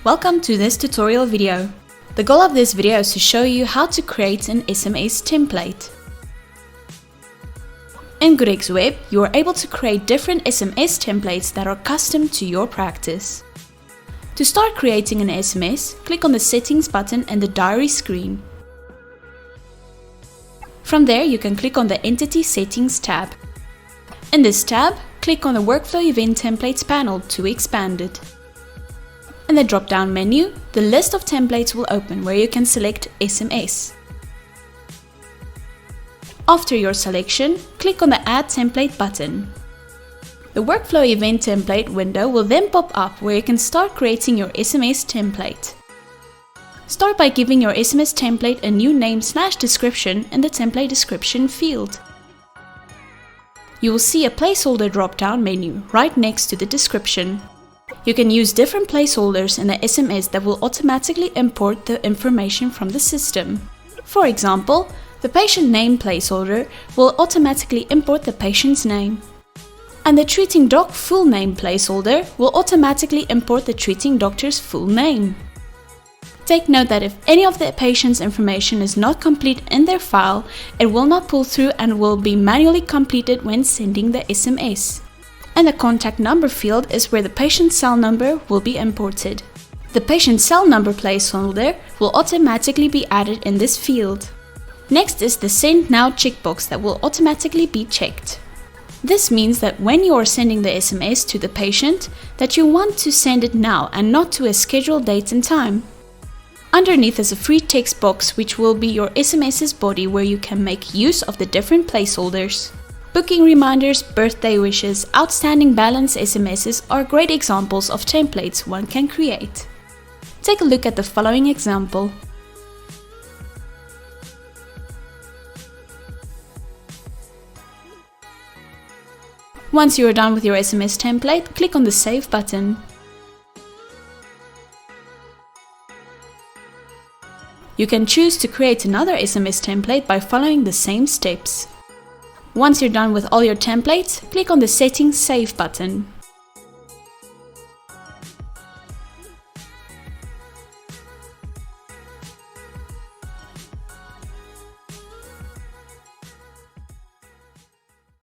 Welcome to this tutorial video. The goal of this video is to show you how to create an SMS template. In GoodX Web, you are able to create different SMS templates that are custom to your practice. To start creating an SMS, click on the Settings button in the Diary screen. From there, you can click on the Entity Settings tab. In this tab, click on the Workflow Event Templates panel to expand it. In the drop-down menu, the list of templates will open where you can select SMS. After your selection, click on the Add Template button. The Workflow Event Template window will then pop up where you can start creating your SMS template. Start by giving your SMS template a new name/description in the template description field. You will see a placeholder drop-down menu right next to the description. You can use different placeholders in the SMS that will automatically import the information from the system. For example, the patient name placeholder will automatically import the patient's name. And the treating doc full name placeholder will automatically import the treating doctor's full name. Take note that if any of the patient's information is not complete in their file, it will not pull through and will be manually completed when sending the SMS. And the contact number field is where the patient cell number will be imported. The patient cell number placeholder will automatically be added in this field. Next is the Send Now checkbox that will automatically be checked. This means that when you are sending the SMS to the patient, that you want to send it now and not to a scheduled date and time. Underneath is a free text box which will be your SMS's body where you can make use of the different placeholders. Booking reminders, birthday wishes, outstanding balance SMSs are great examples of templates one can create. Take a look at the following example. Once you are done with your SMS template, click on the Save button. You can choose to create another SMS template by following the same steps. Once you're done with all your templates, click on the Settings Save button.